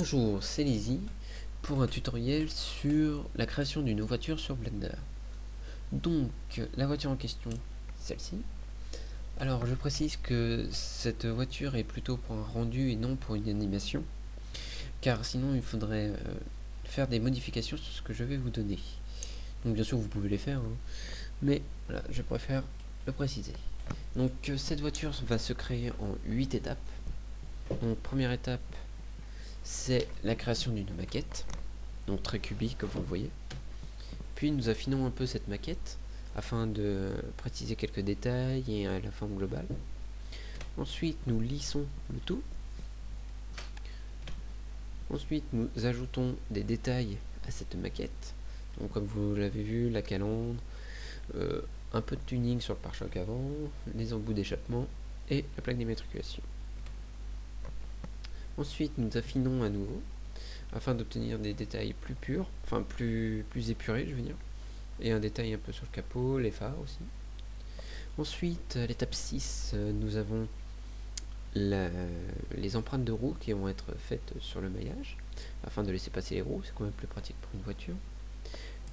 Bonjour, c'est Lizzy pour un tutoriel sur la création d'une voiture sur Blender. Donc, la voiture en question, celle-ci. Alors, je précise que cette voiture est plutôt pour un rendu et non pour une animation, car sinon il faudrait faire des modifications sur ce que je vais vous donner. Donc, bien sûr, vous pouvez les faire, hein, mais voilà, je préfère le préciser. Donc, cette voiture va se créer en 8 étapes. Donc, première étape, c'est la création d'une maquette, donc très cubique comme vous le voyez. Puis nous affinons un peu cette maquette afin de préciser quelques détails et la forme globale. Ensuite nous lissons le tout. Ensuite nous ajoutons des détails à cette maquette. Donc comme vous l'avez vu, la calandre, un peu de tuning sur le pare-choc avant, les embouts d'échappement et la plaque d'immatriculation. Ensuite nous affinons à nouveau afin d'obtenir des détails plus purs, enfin plus épurés je veux dire, et un détail un peu sur le capot, les phares aussi. Ensuite, à l'étape 6, nous avons les empreintes de roues qui vont être faites sur le maillage, afin de laisser passer les roues, c'est quand même plus pratique pour une voiture.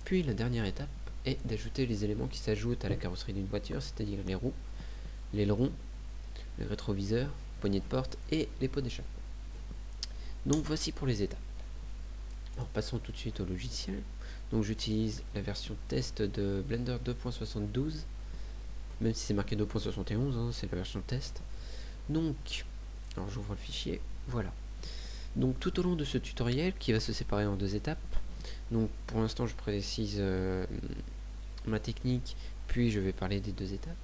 Puis la dernière étape est d'ajouter les éléments qui s'ajoutent à la carrosserie d'une voiture, c'est-à-dire les roues, l'aileron, le rétroviseur, poignée de porte et les pots d'échappement. Donc voici pour les étapes. Alors passons tout de suite au logiciel. Donc j'utilise la version test de Blender 2.72, même si c'est marqué 2.71, hein, c'est la version test. Donc, alors j'ouvre le fichier, voilà. Donc tout au long de ce tutoriel, qui va se séparer en deux étapes, donc pour l'instant je précise ma technique, puis je vais parler des deux étapes.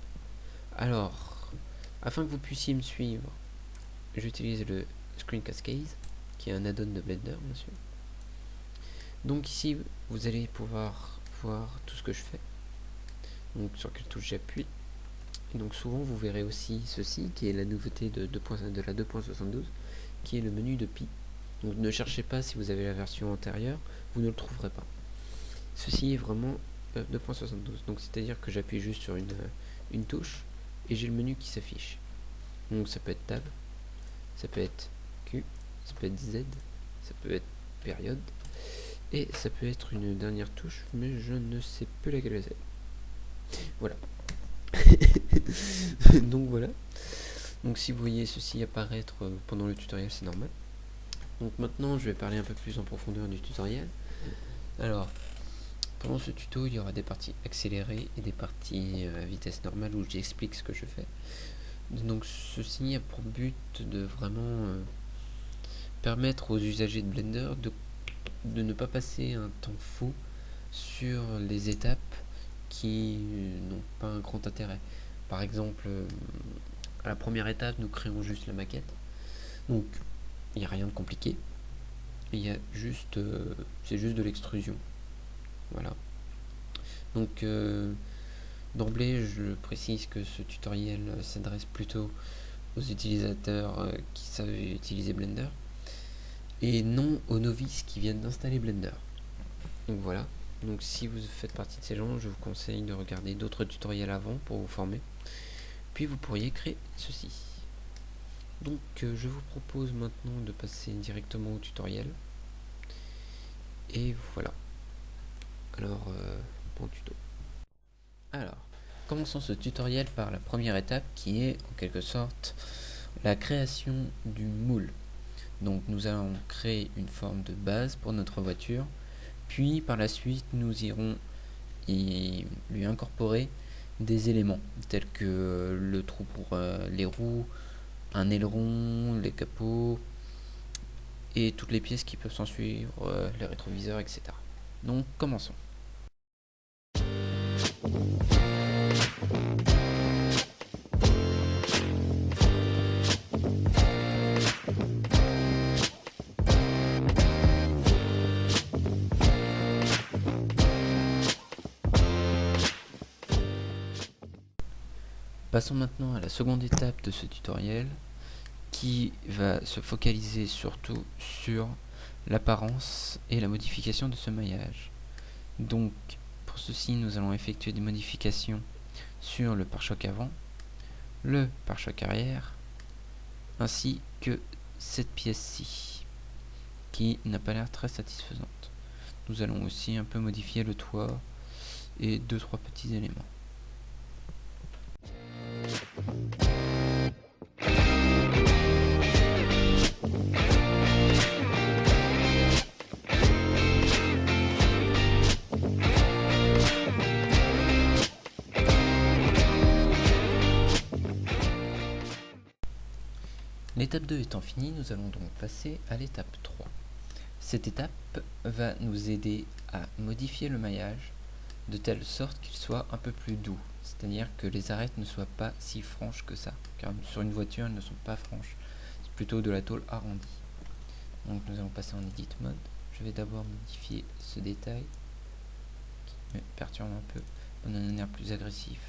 Alors, afin que vous puissiez me suivre, j'utilise le Screen Cascade, qui est un add-on de Blender, bien sûr. Donc ici, vous allez pouvoir voir tout ce que je fais. Donc sur quelle touche j'appuie. Et donc souvent, vous verrez aussi ceci, qui est la nouveauté de la 2.72, qui est le menu de Pi. Donc ne cherchez pas si vous avez la version antérieure, vous ne le trouverez pas. Ceci est vraiment 2.72, donc c'est-à-dire que j'appuie juste sur une touche, et j'ai le menu qui s'affiche. Donc ça peut être Tab, ça peut être Q, ça peut être Z, ça peut être période, et ça peut être une dernière touche, mais je ne sais plus laquelle c'est. Voilà. Donc voilà. Donc si vous voyez ceci apparaître pendant le tutoriel, c'est normal. Donc maintenant, je vais parler un peu plus en profondeur du tutoriel. Alors, pendant ce tuto, il y aura des parties accélérées et des parties à vitesse normale où j'explique ce que je fais. Donc ceci a pour but de vraiment permettre aux usagers de Blender de ne pas passer un temps fou sur les étapes qui n'ont pas un grand intérêt. Par exemple, à la première étape, nous créons juste la maquette. Donc, il n'y a rien de compliqué. Il y a juste, c'est juste de l'extrusion. Voilà. Donc, d'emblée, je précise que ce tutoriel s'adresse plutôt aux utilisateurs qui savent utiliser Blender et non aux novices qui viennent d'installer Blender. Donc voilà. Donc si vous faites partie de ces gens, je vous conseille de regarder d'autres tutoriels avant pour vous former. Puis vous pourriez créer ceci. Donc je vous propose maintenant de passer directement au tutoriel. Et voilà. Alors, bon tuto. Alors, commençons ce tutoriel par la première étape qui est en quelque sorte la création du moule. Donc nous allons créer une forme de base pour notre voiture. Puis par la suite, nous irons lui incorporer des éléments tels que le trou pour les roues, un aileron, les capots et toutes les pièces qui peuvent s'en suivre, les rétroviseurs, etc. Donc commençons. Passons maintenant à la seconde étape de ce tutoriel qui va se focaliser surtout sur l'apparence et la modification de ce maillage. Donc pour ceci, nous allons effectuer des modifications sur le pare-choc avant, le pare-choc arrière, ainsi que cette pièce-ci. qui n'a pas l'air très satisfaisante. Nous allons aussi un peu modifier le toit et 2-3 petits éléments. L'étape 2 étant finie, nous allons donc passer à l'étape 3. Cette étape va nous aider à modifier le maillage de telle sorte qu'il soit un peu plus doux, c'est-à-dire que les arêtes ne soient pas si franches que ça, car sur une voiture elles ne sont pas franches, c'est plutôt de la tôle arrondie. Donc nous allons passer en Edit Mode. Je vais d'abord modifier ce détail qui me perturbe un peu, on donne un air plus agressif,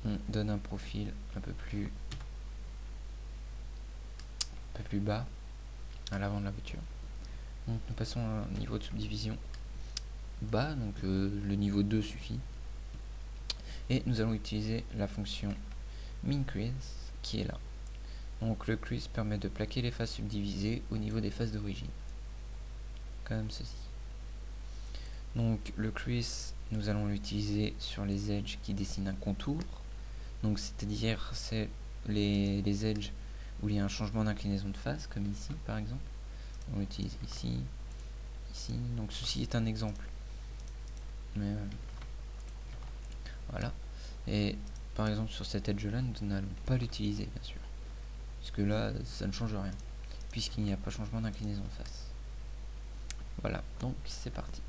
on donne un profil un peu plus bas à l'avant de la voiture. Donc nous passons à un niveau de subdivision bas, donc le niveau 2 suffit, et nous allons utiliser la fonction Min Crease qui est là. Donc le crease permet de plaquer les faces subdivisées au niveau des faces d'origine, comme ceci. Donc le crease, nous allons l'utiliser sur les edges qui dessinent un contour, donc c'est-à-dire c'est les edges où il y a un changement d'inclinaison de face, comme ici par exemple. On l'utilise ici, ici, donc ceci est un exemple. Mais voilà. Et par exemple sur cet edge là, nous n'allons pas l'utiliser bien sûr, puisque là ça ne change rien, puisqu'il n'y a pas changement d'inclinaison de face. Voilà, donc c'est parti.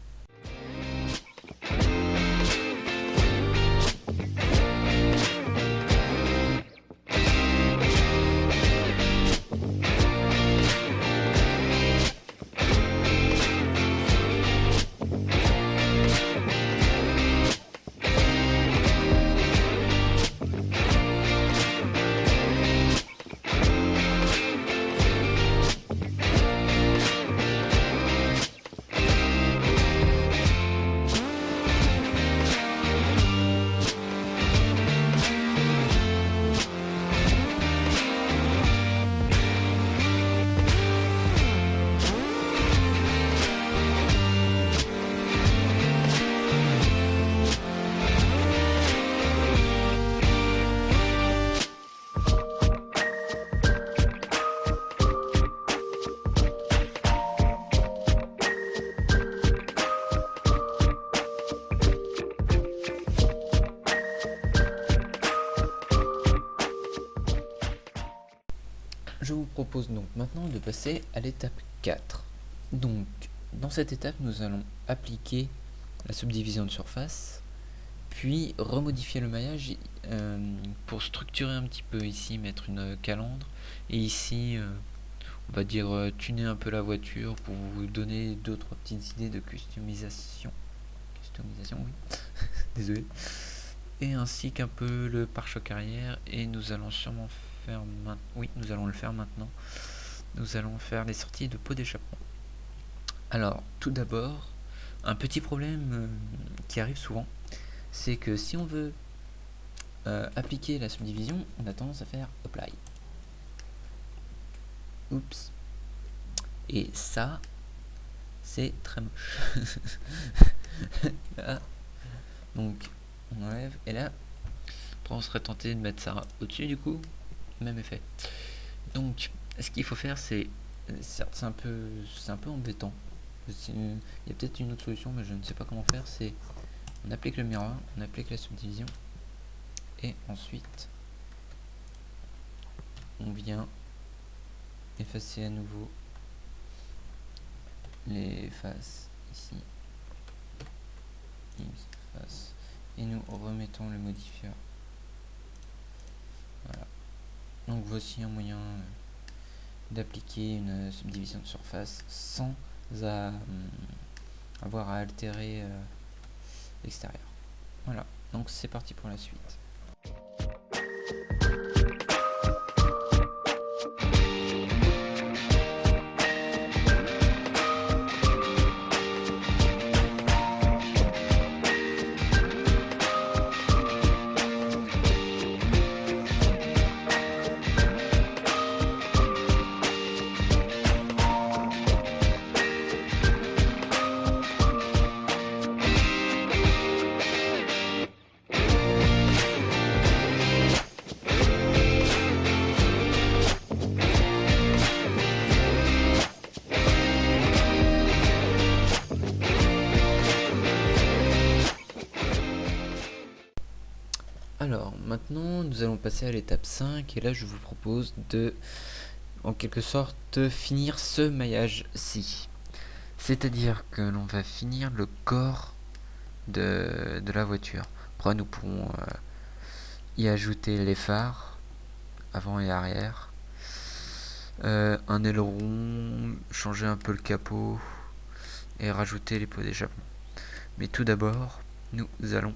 Je vous propose donc maintenant de passer à l'étape 4. Donc, dans cette étape, nous allons appliquer la subdivision de surface, puis remodifier le maillage pour structurer un petit peu. Ici, mettre une calandre, et ici, on va dire tuner un peu la voiture pour vous donner 2-3 petites idées de customisation. Customisation, oui. Désolé. Et ainsi qu'un peu le pare-choc arrière, et nous allons sûrement faire oui, nous allons le faire maintenant. Nous allons faire les sorties de pot d'échappement. Alors, tout d'abord, un petit problème qui arrive souvent, c'est que si on veut appliquer la subdivision, on a tendance à faire apply. Oups. Et ça, c'est très moche. Là. Donc, on enlève, et là, on serait tenté de mettre ça au-dessus du coup, même effet. Donc, ce qu'il faut faire, c'est, certes, c'est un peu embêtant. Il y a peut-être une autre solution, mais je ne sais pas comment faire. C'est, on applique le mirror, on applique la subdivision, et ensuite, on vient effacer à nouveau les faces ici, face, et nous remettons le modifieur. Voilà. Donc voici un moyen d'appliquer une subdivision de surface sans avoir à altérer l'extérieur. Voilà, donc c'est parti pour la suite. Alors, maintenant, nous allons passer à l'étape 5, et là, je vous propose de, en quelque sorte, finir ce maillage-ci. C'est-à-dire que l'on va finir le corps de la voiture. Après, nous pourrons y ajouter les phares, avant et arrière, un aileron, changer un peu le capot, et rajouter les pots d'échappement. Mais tout d'abord, nous allons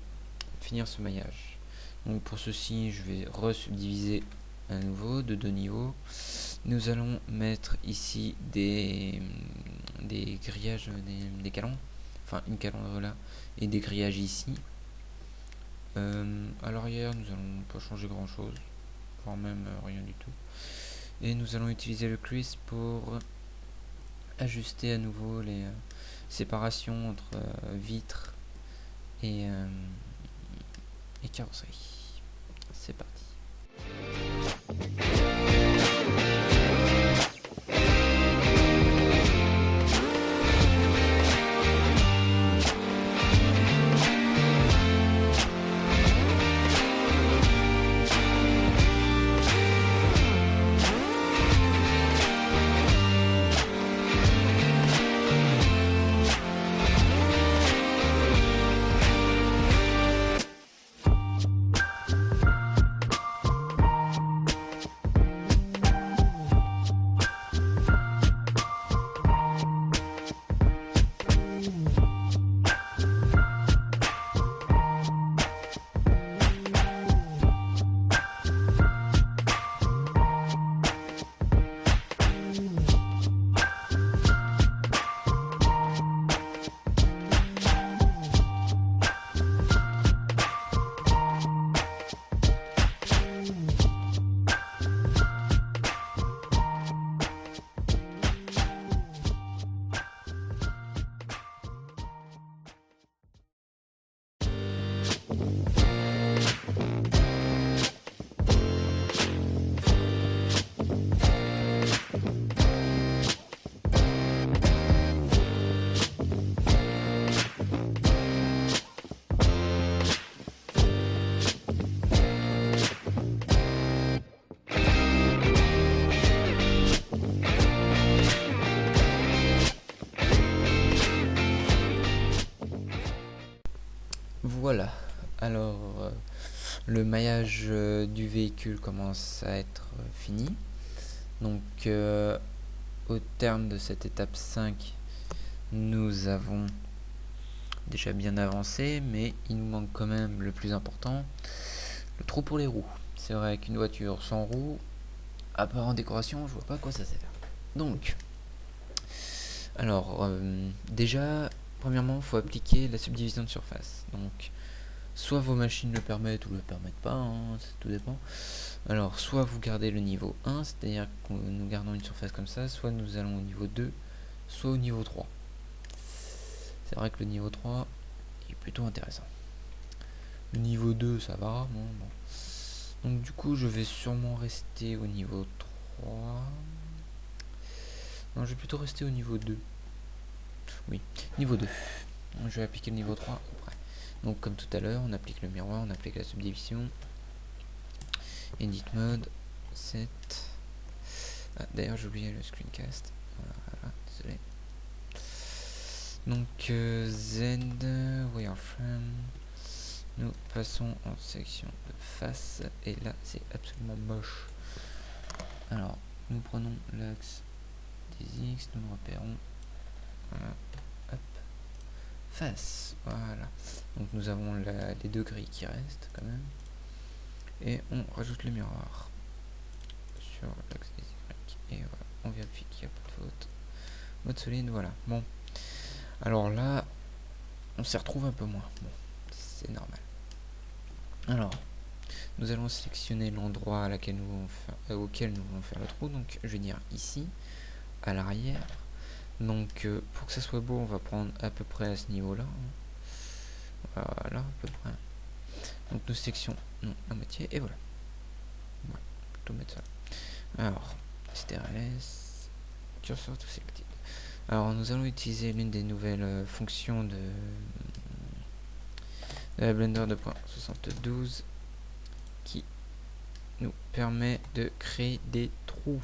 finir ce maillage. Donc pour ceci, je vais re-subdiviser à nouveau de 2 niveaux. Nous allons mettre ici des grillages, des calandres, enfin une calandre là, et des grillages ici. À l'arrière, nous allons pas changer grand chose, voire même rien du tout. Et nous allons utiliser le crease pour ajuster à nouveau les séparations entre vitres et carrosserie. C'est parti. Voilà, alors le maillage du véhicule commence à être fini. Donc au terme de cette étape 5, nous avons déjà bien avancé, mais il nous manque quand même le plus important, le trou pour les roues. C'est vrai qu'une voiture sans roues, à part en décoration, je vois pas à quoi ça sert. Donc, alors déjà, premièrement, il faut appliquer la subdivision de surface. Donc, soit vos machines le permettent ou le permettent pas, hein, tout dépend. Alors, soit vous gardez le niveau 1, c'est-à-dire que nous gardons une surface comme ça, soit nous allons au niveau 2, soit au niveau 3. C'est vrai que le niveau 3 est plutôt intéressant. Le niveau 2, ça va, bon. Donc du coup, je vais sûrement rester au niveau 3. Non, je vais plutôt rester au niveau 2. Oui, niveau 2. Je vais appliquer le niveau 3 après. Donc comme tout à l'heure, on applique le miroir, on applique la subdivision. Edit mode, set. Ah, d'ailleurs, j'ai oublié le screencast. Voilà, désolé. Donc Z, wireframe. Nous passons en section de face. Et là, c'est absolument moche. Alors, nous prenons l'axe des X, nous le repérons. Voilà. Hop. Face. Voilà. Donc nous avons les deux grilles qui restent quand même. Et on rajoute le miroir sur l'axe des Y. Et voilà, on vérifie qu'il n'y a pas de faute. Mode solide, voilà. Bon. Alors là, on s'y retrouve un peu moins. Bon, c'est normal. Alors, nous allons sélectionner l'endroit auquel nous voulons faire le trou. Donc, je vais dire ici, à l'arrière. Donc, pour que ça soit beau, on va prendre à peu près à ce niveau-là. Voilà, à peu près. Donc, nous sélectionnons la moitié, et voilà. Voilà, plutôt mettre ça. Alors, STRLS, cursor to selected. Alors, nous allons utiliser l'une des nouvelles fonctions de la Blender 2.72. nous permet de créer des trous.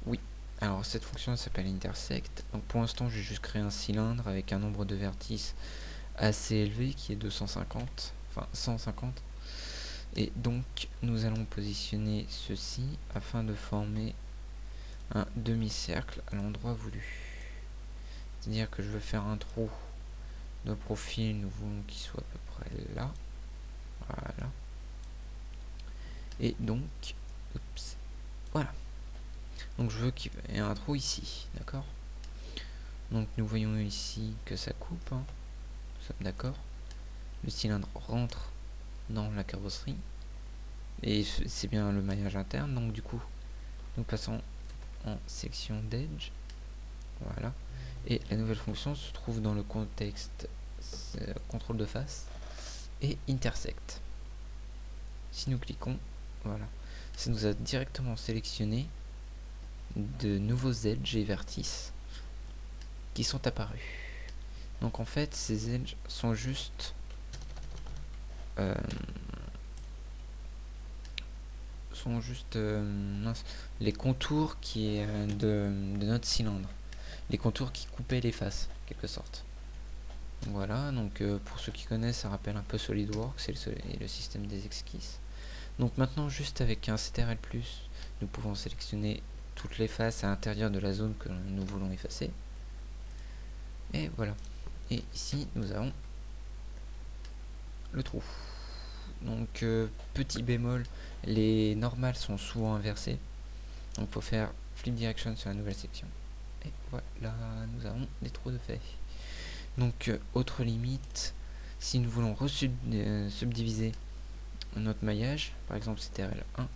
Oui, alors cette fonction s'appelle intersect. Donc pour l'instant, j'ai juste créé un cylindre avec un nombre de vertices assez élevé qui est 250, enfin 150. Et donc nous allons positionner ceci afin de former un demi-cercle à l'endroit voulu. C'est-à-dire que je veux faire un trou de profil, nous voulons qu'il soit à peu près là. Voilà. Et donc, oups, voilà. Donc je veux qu'il y ait un trou ici, d'accord? Donc nous voyons ici que ça coupe, hein. Nous sommes d'accord. Le cylindre rentre dans la carrosserie. Et c'est bien le maillage interne, donc du coup, nous passons en section d'edge. Voilà. Et la nouvelle fonction se trouve dans le contexte contrôle de face et intersect. Si nous cliquons, voilà, ça nous a directement sélectionné de nouveaux edges et vertices qui sont apparus. Donc en fait, ces edges sont juste les contours de notre cylindre, les contours qui coupaient les faces, en quelque sorte. Voilà, donc pour ceux qui connaissent, ça rappelle un peu SolidWorks et le système des esquisses. Donc maintenant, juste avec un CTRL+, nous pouvons sélectionner toutes les faces à l'intérieur de la zone que nous voulons effacer. Et voilà. Et ici, nous avons le trou. Donc petit bémol, les normales sont souvent inversées. Donc il faut faire flip direction sur la nouvelle section. Et voilà, nous avons des trous de fait. Donc autre limite, si nous voulons subdiviser notre maillage, par exemple CTRL 1,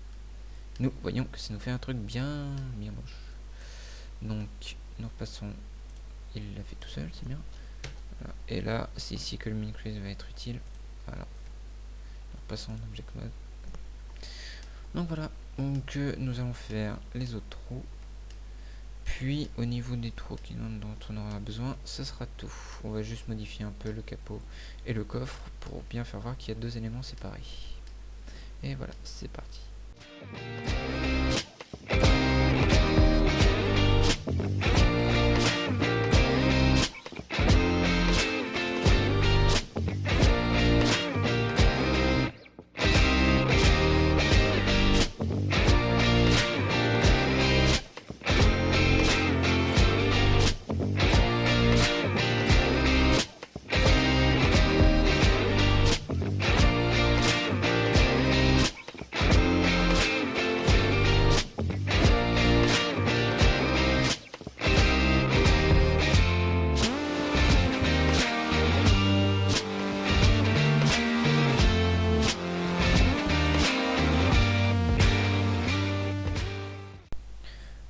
nous voyons que ça nous fait un truc bien moche. Donc nous repassons, il l'a fait tout seul, c'est bien. Voilà. Et là, c'est ici que le min crease va être utile. Voilà. Passons en object mode. Donc voilà, donc nous allons faire les autres trous. Puis au niveau des trous dont on aura besoin, ce sera tout. On va juste modifier un peu le capot et le coffre pour bien faire voir qu'il y a deux éléments séparés. Et voilà, c'est parti.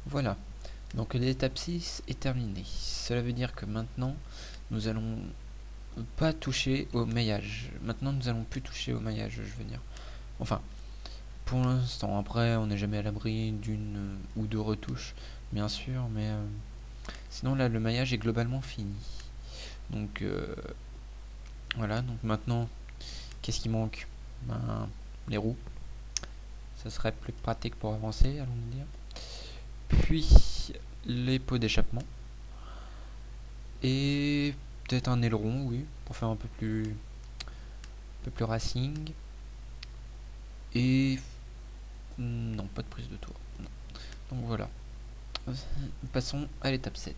Voilà, donc l'étape 6 est terminée. Cela veut dire que maintenant, nous allons pas toucher au maillage. Maintenant, nous allons plus toucher au maillage, je veux dire. Enfin, pour l'instant, après, on n'est jamais à l'abri d'une ou deux retouches, bien sûr, mais sinon, là, le maillage est globalement fini. Donc, voilà, donc maintenant, qu'est-ce qui manque? Ben, les roues. Ça serait plus pratique pour avancer, allons-nous dire. Puis les pots d'échappement et peut-être un aileron, oui, pour faire un peu plus racing. Et non, pas de prise de tour. Non. Donc voilà, passons à l'étape 7.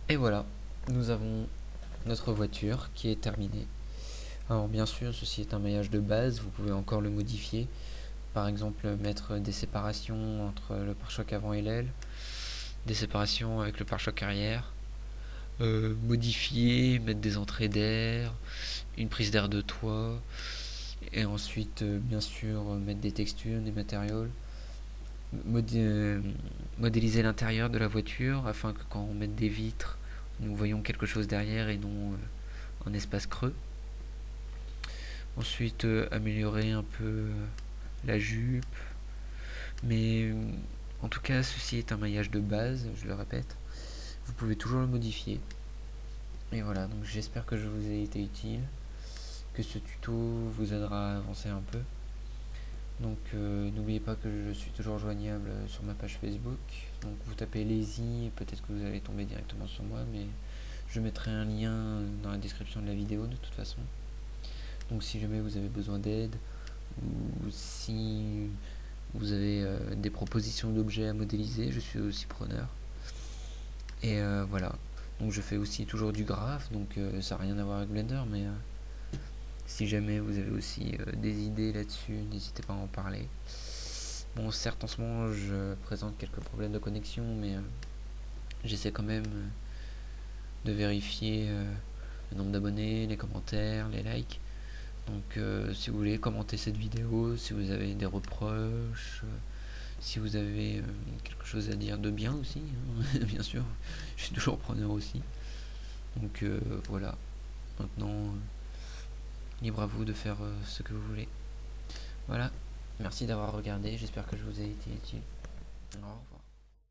Et voilà, nous avons notre voiture qui est terminée. Alors bien sûr, ceci est un maillage de base, vous pouvez encore le modifier. Par exemple, mettre des séparations entre le pare-choc avant et l'aile, des séparations avec le pare-choc arrière, modifier, mettre des entrées d'air, une prise d'air de toit, et ensuite, bien sûr, mettre des textures, des matériaux, modéliser l'intérieur de la voiture afin que quand on mette des vitres, nous voyons quelque chose derrière et non un espace creux. Ensuite, améliorer un peu la jupe, mais en tout cas, ceci est un maillage de base, je le répète. Vous pouvez toujours le modifier. Et voilà, donc j'espère que je vous ai été utile, que ce tuto vous aidera à avancer un peu. Donc n'oubliez pas que je suis toujours joignable sur ma page Facebook. Donc vous tapez Lazy, peut-être que vous allez tomber directement sur moi, mais je mettrai un lien dans la description de la vidéo de toute façon. Donc si jamais vous avez besoin d'aide, ou si vous avez des propositions d'objets à modéliser, je suis aussi preneur. Et voilà. Donc je fais aussi toujours du graphe, donc ça n'a rien à voir avec Blender, mais si jamais vous avez aussi des idées là-dessus, n'hésitez pas à en parler. Bon, certes en ce moment je présente quelques problèmes de connexion, mais j'essaie quand même de vérifier le nombre d'abonnés, les commentaires, les likes. Donc si vous voulez commenter cette vidéo, si vous avez des reproches, si vous avez quelque chose à dire de bien aussi, hein, bien sûr, je suis toujours preneur aussi. Donc voilà, maintenant libre à vous de faire ce que vous voulez. Voilà, merci d'avoir regardé, j'espère que je vous ai été utile. Au revoir.